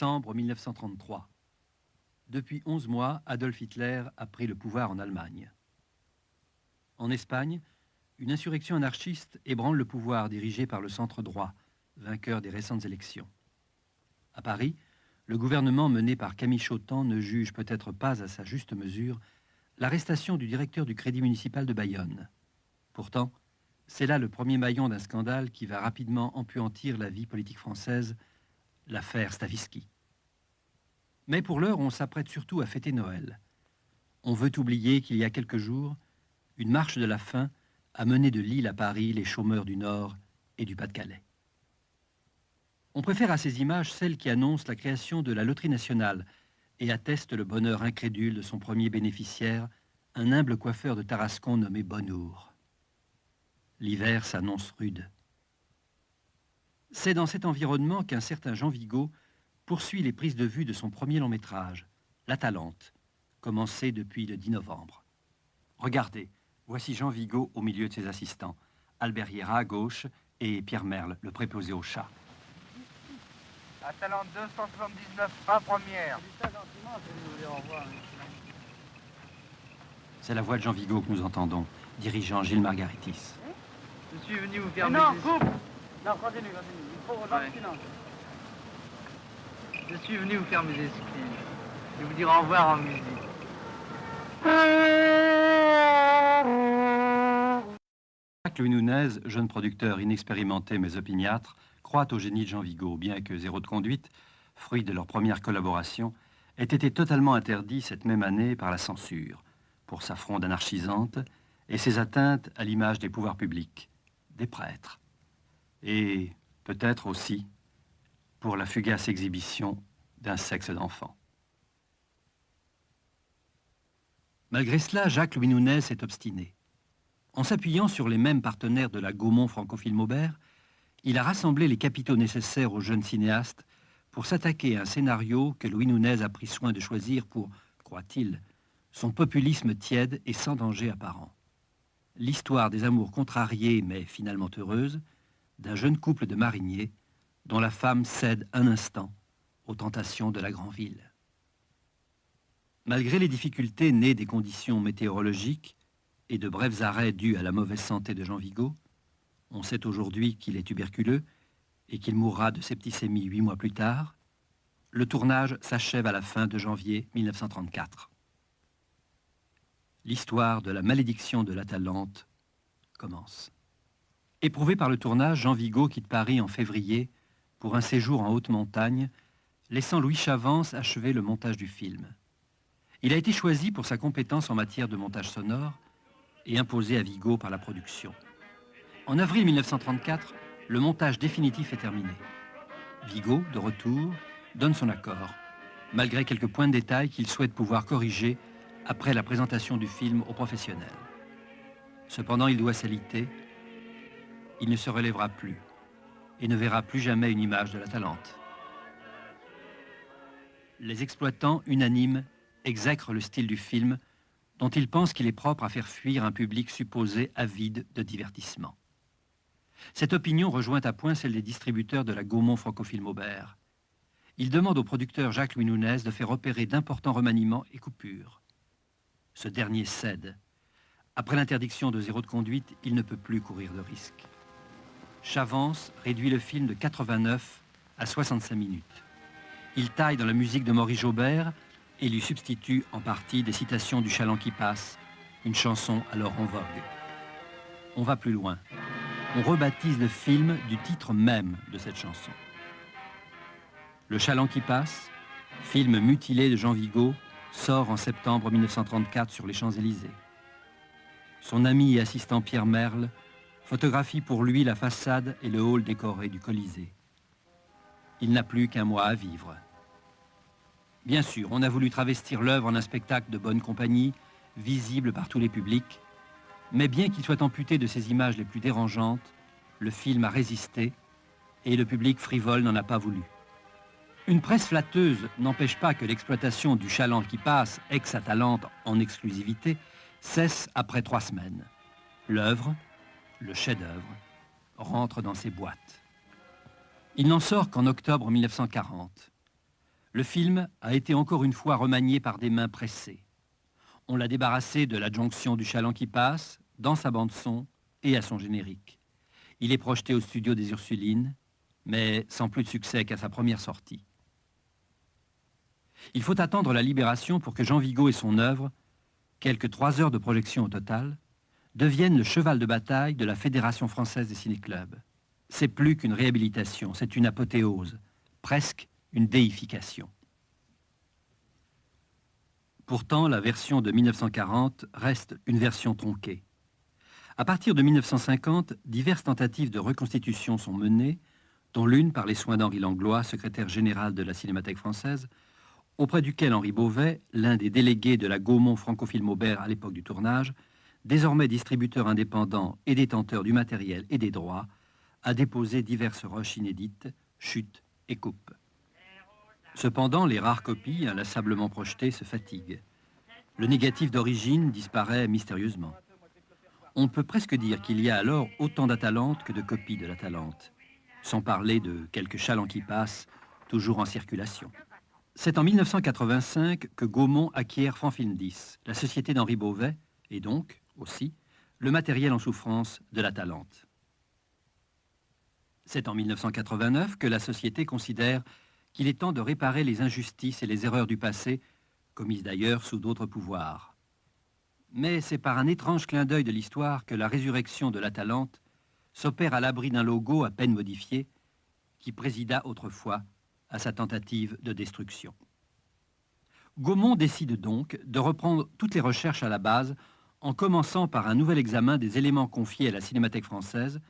Décembre 1933. Depuis 11 mois, Adolf Hitler a pris le pouvoir en Allemagne. En Espagne, une insurrection anarchiste ébranle le pouvoir dirigé par le centre droit, vainqueur des récentes élections. À Paris, le gouvernement mené par Camille Chautemps ne juge peut-être pas à sa juste mesure l'arrestation du directeur du Crédit municipal de Bayonne. Pourtant, c'est là le premier maillon d'un scandale qui va rapidement empuantir la vie politique française, l'affaire Stavisky. Mais pour l'heure, on s'apprête surtout à fêter Noël. On veut oublier qu'il y a quelques jours, une marche de la faim a mené de Lille à Paris les chômeurs du Nord et du Pas-de-Calais. On préfère à ces images celles qui annoncent la création de la loterie nationale et attestent le bonheur incrédule de son premier bénéficiaire, un humble coiffeur de Tarascon nommé Bonnour. L'hiver s'annonce rude. C'est dans cet environnement qu'un certain Jean Vigo poursuit les prises de vue de son premier long métrage, L'Atalante, commencé depuis le 10 novembre. Regardez, voici Jean Vigo au milieu de ses assistants, Albert Hiera à gauche et Pierre Merle, le préposé au chat. Atalante 279, pas première. C'est la voix de Jean Vigo que nous entendons, dirigeant Gilles Margaritis. Je suis venu vous faire Non, mes coupe. Non, continue. Il faut silence. Je suis venu vous faire mes excuses. Et vous dire au revoir en musique. Jacques-Louis Nunez, jeune producteur inexpérimenté mais opiniâtre, croit au génie de Jean Vigo, bien que Zéro de conduite, fruit de leur première collaboration, ait été totalement interdit cette même année par la censure, pour sa fronde anarchisante et ses atteintes à l'image des pouvoirs publics, des prêtres, et peut-être aussi pour la fugace exhibition d'un sexe d'enfant. Malgré cela, Jacques-Louis Nunez est obstiné. En s'appuyant sur les mêmes partenaires de la Gaumont Francophile Maubert, il a rassemblé les capitaux nécessaires au jeune cinéaste pour s'attaquer à un scénario que Louis Nunez a pris soin de choisir pour, croit-il, son populisme tiède et sans danger apparent. L'histoire des amours contrariées mais finalement heureuses d'un jeune couple de mariniers dont la femme cède un instant aux tentations de la grande ville. Malgré les difficultés nées des conditions météorologiques et de brefs arrêts dus à la mauvaise santé de Jean Vigo, on sait aujourd'hui qu'il est tuberculeux et qu'il mourra de septicémie 8 mois plus tard, le tournage s'achève à la fin de janvier 1934. L'histoire de la malédiction de l'Atalante commence. Éprouvé par le tournage, Jean Vigo quitte Paris en février pour un séjour en haute montagne, laissant Louis Chavance achever le montage du film. Il a été choisi pour sa compétence en matière de montage sonore et imposé à Vigo par la production. En avril 1934, le montage définitif est terminé. Vigo, de retour, donne son accord, malgré quelques points de détail qu'il souhaite pouvoir corriger après la présentation du film aux professionnels. Cependant, il doit s'aliter. Il ne se relèvera plus et ne verra plus jamais une image de l'Atalante. Les exploitants, unanimes, exècrent le style du film, dont ils pensent qu'il est propre à faire fuir un public supposé avide de divertissement. Cette opinion rejoint à point celle des distributeurs de la Gaumont Francophile Maubert. Ils demandent au producteur Jacques-Louis Nunez de faire opérer d'importants remaniements et coupures. Ce dernier cède. Après l'interdiction de Zéro de conduite, il ne peut plus courir de risque. Chavance réduit le film de 89 à 65 minutes. Il taille dans la musique de Maurice Jaubert et lui substitue en partie des citations du Chaland qui passe, une chanson alors en vogue. On va plus loin. On rebaptise le film du titre même de cette chanson. Le Chaland qui passe, film mutilé de Jean Vigo, sort en septembre 1934 sur les Champs-Élysées. Son ami et assistant Pierre Merle photographie pour lui la façade et le hall décoré du Colisée. Il n'a plus qu'un mois à vivre. Bien sûr, on a voulu travestir l'œuvre en un spectacle de bonne compagnie, visible par tous les publics, mais bien qu'il soit amputé de ses images les plus dérangeantes, le film a résisté et le public frivole n'en a pas voulu. Une presse flatteuse n'empêche pas que l'exploitation du Chaland qui passe, ex-Atalante en exclusivité, cesse après 3 semaines. L'œuvre, le chef-d'œuvre, rentre dans ses boîtes. Il n'en sort qu'en octobre 1940. Le film a été encore une fois remanié par des mains pressées. On l'a débarrassé de l'adjonction du chaland qui passe, dans sa bande-son et à son générique. Il est projeté au studio des Ursulines, mais sans plus de succès qu'à sa première sortie. Il faut attendre la Libération pour que Jean Vigo et son œuvre, quelques 3 heures de projection au total, deviennent le cheval de bataille de la Fédération française des ciné-clubs. C'est plus qu'une réhabilitation, c'est une apothéose, presque une déification. Pourtant, la version de 1940 reste une version tronquée. À partir de 1950, diverses tentatives de reconstitution sont menées, dont l'une par les soins d'Henri Langlois, secrétaire général de la Cinémathèque française, auprès duquel Henri Beauvais, l'un des délégués de la Gaumont Francofilm Aubert à l'époque du tournage, désormais distributeur indépendant et détenteur du matériel et des droits, a déposé diverses rushs inédites, chutes et coupes. Cependant, les rares copies, inlassablement projetées, se fatiguent. Le négatif d'origine disparaît mystérieusement. On peut presque dire qu'il y a alors autant d'Atalante que de copies de l'Atalante, sans parler de quelques chalands qui passent, toujours en circulation. C'est en 1985 que Gaumont acquiert Franfilm 10, la société d'Henri Beauvais, et donc, aussi, le matériel en souffrance de l'Atalante. C'est en 1989 que la société considère qu'il est temps de réparer les injustices et les erreurs du passé, commises d'ailleurs sous d'autres pouvoirs. Mais c'est par un étrange clin d'œil de l'histoire que la résurrection de l'Atalante s'opère à l'abri d'un logo à peine modifié qui présida autrefois à sa tentative de destruction. Gaumont décide donc de reprendre toutes les recherches à la base en commençant par un nouvel examen des éléments confiés à la Cinémathèque française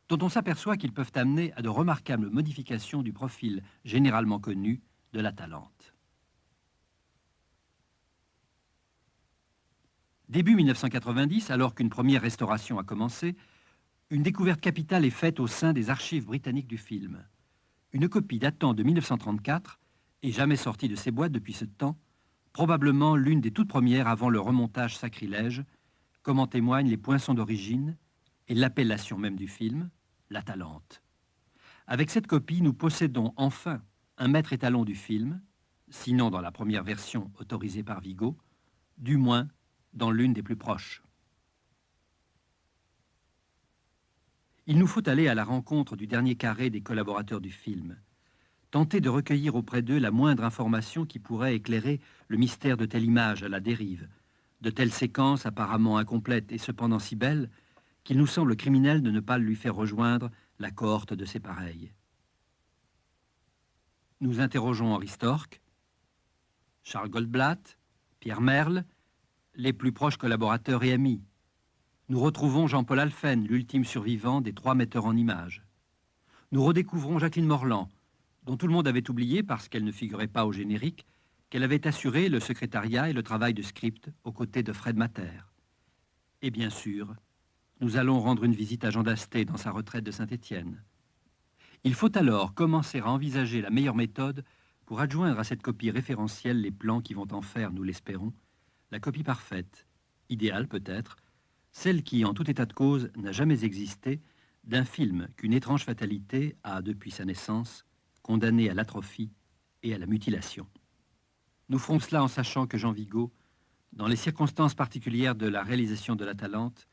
dont on s'aperçoit qu'ils peuvent amener à de remarquables modifications du profil généralement connu de l'Atalante. Début 1990, alors qu'une première restauration a commencé, une découverte capitale est faite au sein des archives britanniques du film. Une copie datant de 1934 et jamais sortie de ses boîtes depuis ce temps, probablement l'une des toutes premières avant le remontage sacrilège, comme en témoignent les poinçons d'origine et l'appellation même du film, l'Atalante. Avec cette copie, nous possédons enfin un maître étalon du film, sinon dans la première version autorisée par Vigo, du moins dans l'une des plus proches. Il nous faut aller à la rencontre du dernier carré des collaborateurs du film, tenter de recueillir auprès d'eux la moindre information qui pourrait éclairer le mystère de telle image à la dérive, de telle séquence apparemment incomplète et cependant si belle qu'il nous semble criminel de ne pas lui faire rejoindre la cohorte de ses pareils. Nous interrogeons Henri Storck, Charles Goldblatt, Pierre Merle, les plus proches collaborateurs et amis. Nous retrouvons Jean-Paul Alphen, l'ultime survivant des 3 metteurs en images. Nous redécouvrons Jacqueline Morland, dont tout le monde avait oublié, parce qu'elle ne figurait pas au générique, qu'elle avait assuré le secrétariat et le travail de script aux côtés de Fred Matter. Et bien sûr, nous allons rendre une visite à Jean Dasté dans sa retraite de Saint-Étienne. Il faut alors commencer à envisager la meilleure méthode pour adjoindre à cette copie référentielle les plans qui vont en faire, nous l'espérons, la copie parfaite, idéale peut-être, celle qui, en tout état de cause, n'a jamais existé, d'un film qu'une étrange fatalité a, depuis sa naissance, condamné à l'atrophie et à la mutilation. Nous ferons cela en sachant que Jean Vigo, dans les circonstances particulières de la réalisation de l'Atalante,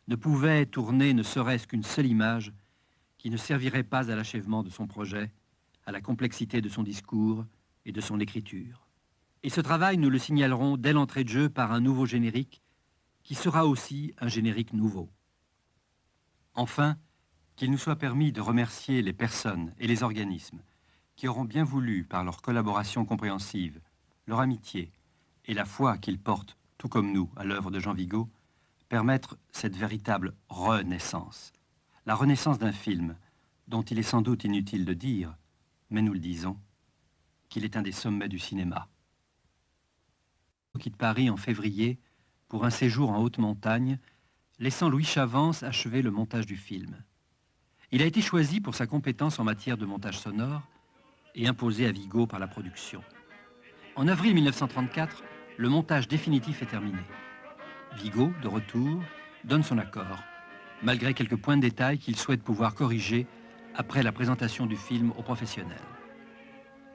ne pouvait tourner ne serait-ce qu'une seule image qui ne servirait pas à l'achèvement de son projet, à la complexité de son discours et de son écriture. Et ce travail, nous le signalerons dès l'entrée de jeu par un nouveau générique qui sera aussi un générique nouveau. Enfin, qu'il nous soit permis de remercier les personnes et les organismes qui auront bien voulu, par leur collaboration compréhensive, leur amitié et la foi qu'ils portent, tout comme nous, à l'œuvre de Jean Vigo, permettre cette véritable renaissance. La renaissance d'un film dont il est sans doute inutile de dire, mais nous le disons, qu'il est un des sommets du cinéma. Il quitte Paris en février pour un séjour en haute montagne, laissant Louis Chavance achever le montage du film. Il a été choisi pour sa compétence en matière de montage sonore et imposé à Vigo par la production. En avril 1934, le montage définitif est terminé. Vigo, de retour, donne son accord, malgré quelques points de détail qu'il souhaite pouvoir corriger après la présentation du film aux professionnels.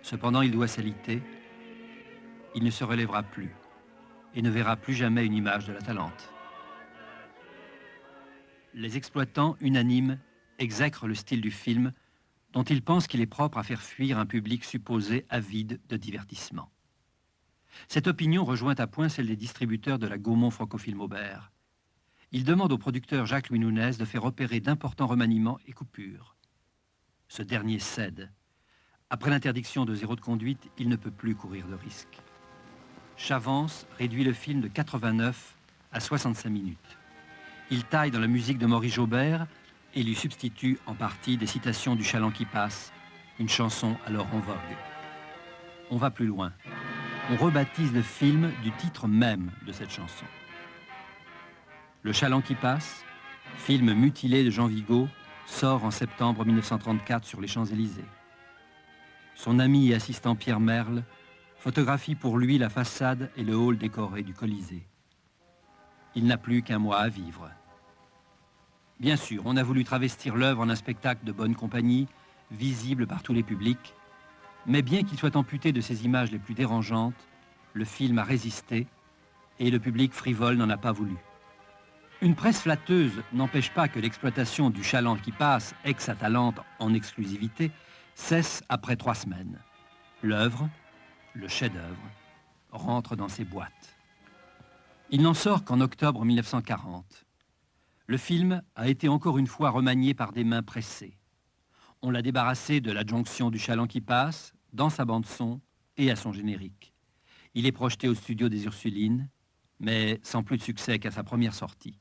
Cependant, il doit s'aliter. Il ne se relèvera plus et ne verra plus jamais une image de la Talente. Les exploitants, unanimes, exècrent le style du film dont ils pensent qu'il est propre à faire fuir un public supposé avide de divertissement. Cette opinion rejoint à point celle des distributeurs de la Gaumont Francophile Maubert. Ils demandent au producteur Jacques-Louis Nunez de faire opérer d'importants remaniements et coupures. Ce dernier cède. Après l'interdiction de 0 de conduite, il ne peut plus courir de risque. Chavance réduit le film de 89 à 65 minutes. Il taille dans la musique de Maurice Jaubert et lui substitue en partie des citations du Chaland qui passe, une chanson alors en vogue. On va plus loin. On rebaptise le film du titre même de cette chanson. Le Chaland qui passe, film mutilé de Jean Vigo, sort en septembre 1934 sur les Champs-Élysées. Son ami et assistant Pierre Merle photographie pour lui la façade et le hall décoré du Colisée. Il n'a plus qu'un mois à vivre. Bien sûr, on a voulu travestir l'œuvre en un spectacle de bonne compagnie, visible par tous les publics, mais bien qu'il soit amputé de ses images les plus dérangeantes, le film a résisté et le public frivole n'en a pas voulu. Une presse flatteuse n'empêche pas que l'exploitation du Chaland qui passe, ex-Atalante en exclusivité, cesse après 3 semaines. L'œuvre, le chef-d'œuvre, rentre dans ses boîtes. Il n'en sort qu'en octobre 1940. Le film a été encore une fois remanié par des mains pressées. On l'a débarrassé de l'adjonction du Chaland qui passe, dans sa bande-son et à son générique. Il est projeté au studio des Ursulines, mais sans plus de succès qu'à sa première sortie.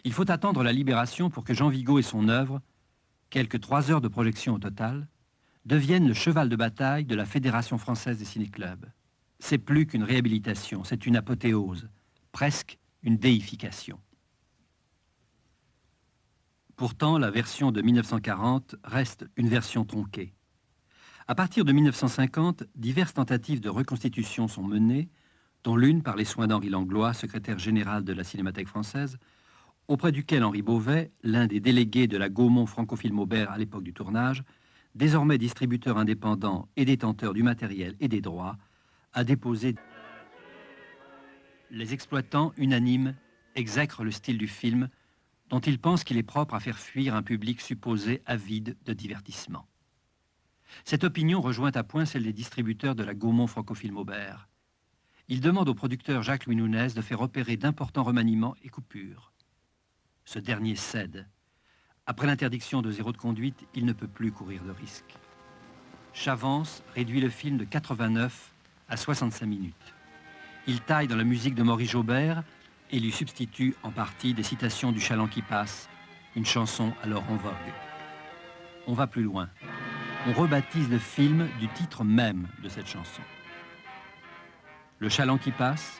Il faut attendre la Libération pour que Jean Vigo et son œuvre, quelques 3 heures de projection au total, deviennent le cheval de bataille de la Fédération française des ciné-clubs. C'est plus qu'une réhabilitation, c'est une apothéose, presque une déification. Pourtant, la version de 1940 reste une version tronquée. À partir de 1950, diverses tentatives de reconstitution sont menées, dont l'une par les soins d'Henri Langlois, secrétaire général de la Cinémathèque française, auprès duquel Henri Beauvais, l'un des délégués de la Gaumont Francophile Maubert à l'époque du tournage, désormais distributeur indépendant et détenteur du matériel et des droits, a déposé. Les exploitants, unanimes, exècrent le style du film dont ils pensent qu'il est propre à faire fuir un public supposé avide de divertissement. Cette opinion rejoint à point celle des distributeurs de la Gaumont Francophile Maubert. Ils demandent au producteur Jacques-Louis Nunez de faire opérer d'importants remaniements et coupures. Ce dernier cède. Après l'interdiction de 0 de conduite, il ne peut plus courir de risque. Chavance réduit le film de 89 à 65 minutes. Il taille dans la musique de Maurice Jaubert et lui substitue en partie des citations du Chaland qui passe, une chanson alors en vogue. On va plus loin. On rebaptise le film du titre même de cette chanson. Le Chaland qui passe,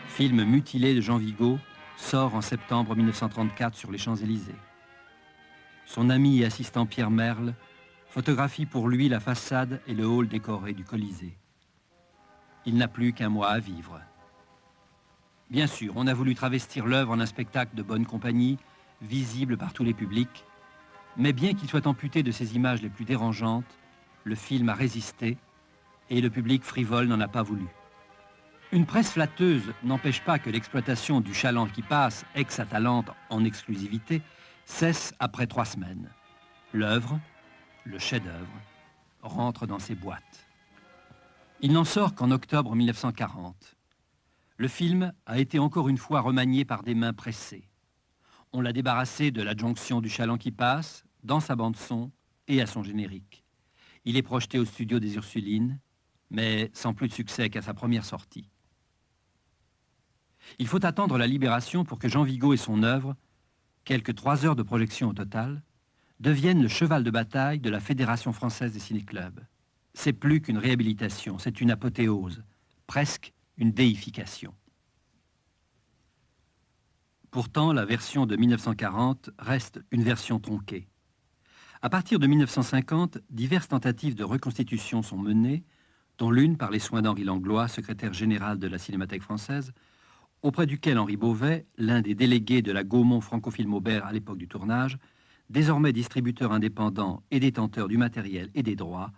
film mutilé de Jean Vigo, sort en septembre 1934 sur les Champs-Élysées. Son ami et assistant Pierre Merle photographie pour lui la façade et le hall décoré du Colisée. Il n'a plus qu'un mois à vivre. Bien sûr, on a voulu travestir l'œuvre en un spectacle de bonne compagnie, visible par tous les publics, mais bien qu'il soit amputé de ses images les plus dérangeantes, le film a résisté et le public frivole n'en a pas voulu. Une presse flatteuse n'empêche pas que l'exploitation du Chaland qui passe, ex-Atalante en exclusivité, cesse après 3 semaines. L'œuvre, le chef-d'œuvre, rentre dans ses boîtes. Il n'en sort qu'en octobre 1940. Le film a été encore une fois remanié par des mains pressées. On l'a débarrassé de l'adjonction du Chaland qui passe, dans sa bande-son et à son générique. Il est projeté au studio des Ursulines, mais sans plus de succès qu'à sa première sortie. Il faut attendre la Libération pour que Jean Vigo et son œuvre, quelques 3 heures de projection au total, deviennent le cheval de bataille de la Fédération française des ciné-clubs. C'est plus qu'une réhabilitation, c'est une apothéose, presque une déification. Pourtant, la version de 1940 reste une version tronquée. À partir de 1950, diverses tentatives de reconstitution sont menées, dont l'une par les soins d'Henri Langlois, secrétaire général de la Cinémathèque française, auprès duquel Henri Beauvais, l'un des délégués de la Gaumont Francophile Maubert à l'époque du tournage, désormais distributeur indépendant et détenteur du matériel et des droits,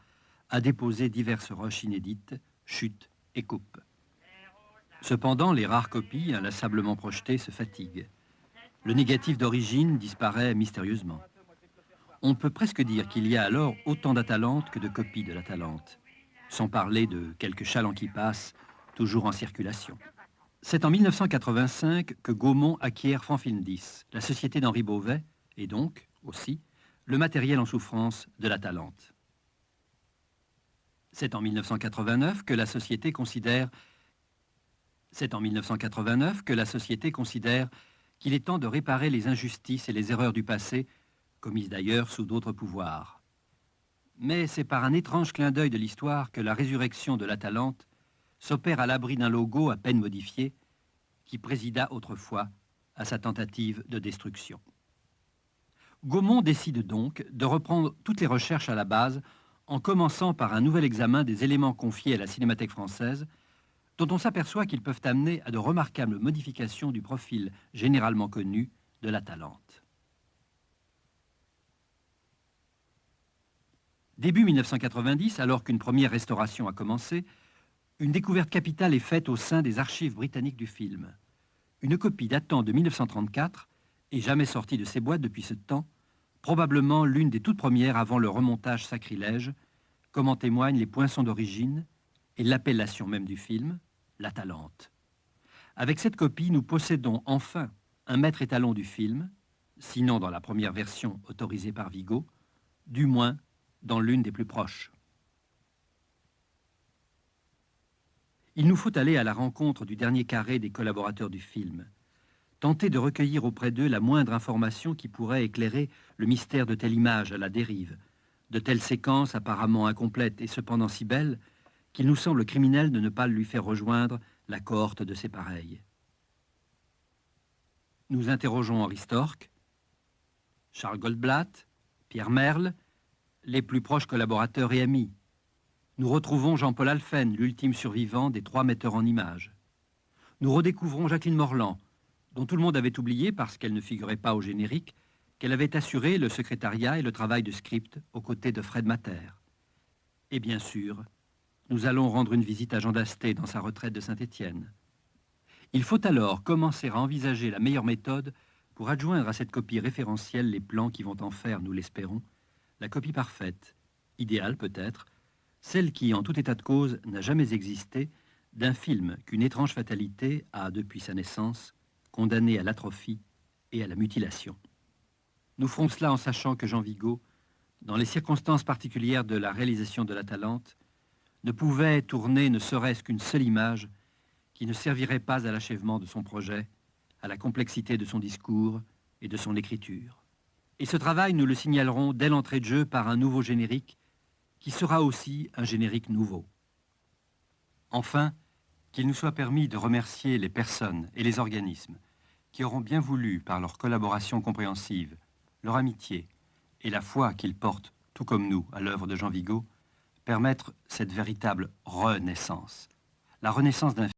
a déposé diverses roches inédites, chutes et coupes. Cependant, les rares copies, inlassablement projetées, se fatiguent. Le négatif d'origine disparaît mystérieusement. On peut presque dire qu'il y a alors autant d'Atalante que de copies de l'Atalante, sans parler de quelques chalands qui passent, toujours en circulation. C'est en 1985 que Gaumont acquiert Fanfilm 10, la société d'Henri Beauvais, et donc, aussi, le matériel en souffrance de l'Atalante. C'est en 1989 que la société considère qu'il est temps de réparer les injustices et les erreurs du passé, commises d'ailleurs sous d'autres pouvoirs. Mais c'est par un étrange clin d'œil de l'histoire que la résurrection de l'Atalante s'opère à l'abri d'un logo à peine modifié qui présida autrefois à sa tentative de destruction. Gaumont décide donc de reprendre toutes les recherches à la base en commençant par un nouvel examen des éléments confiés à la Cinémathèque française dont on s'aperçoit qu'ils peuvent amener à de remarquables modifications du profil généralement connu de l'Atalante. Début 1990, alors qu'une première restauration a commencé, une découverte capitale est faite au sein des archives britanniques du film. Une copie datant de 1934 et jamais sortie de ses boîtes depuis ce temps, probablement l'une des toutes premières avant le remontage sacrilège, comme en témoignent les poinçons d'origine et l'appellation même du film, l'Atalante. Avec cette copie, nous possédons enfin un maître étalon du film, sinon dans la première version autorisée par Vigo, du moins dans l'une des plus proches. Il nous faut aller à la rencontre du dernier carré des collaborateurs du film, tenter de recueillir auprès d'eux la moindre information qui pourrait éclairer le mystère de telle image à la dérive, de telle séquence apparemment incomplète et cependant si belle qu'il nous semble criminel de ne pas lui faire rejoindre la cohorte de ses pareils. Nous interrogeons Henri Storck, Charles Goldblatt, Pierre Merle, les plus proches collaborateurs et amis. Nous retrouvons Jean-Paul Alphen, l'ultime survivant des 3 metteurs en images. Nous redécouvrons Jacqueline Morland, dont tout le monde avait oublié, parce qu'elle ne figurait pas au générique, qu'elle avait assuré le secrétariat et le travail de script aux côtés de Fred Matter. Et bien sûr, nous allons rendre une visite à Jean Dasté dans sa retraite de Saint-Étienne. Il faut alors commencer à envisager la meilleure méthode pour adjoindre à cette copie référentielle les plans qui vont en faire, nous l'espérons, la copie parfaite, idéale peut-être, celle qui, en tout état de cause, n'a jamais existé, d'un film qu'une étrange fatalité a, depuis sa naissance, condamné à l'atrophie et à la mutilation. Nous ferons cela en sachant que Jean Vigo, dans les circonstances particulières de la réalisation de l'Atalante, ne pouvait tourner ne serait-ce qu'une seule image qui ne servirait pas à l'achèvement de son projet, à la complexité de son discours et de son écriture. Et ce travail, nous le signalerons dès l'entrée de jeu par un nouveau générique, qui sera aussi un générique nouveau. Enfin, qu'il nous soit permis de remercier les personnes et les organismes qui auront bien voulu, par leur collaboration compréhensive, leur amitié et la foi qu'ils portent, tout comme nous, à l'œuvre de Jean Vigo, permettre cette véritable renaissance. La renaissance d'un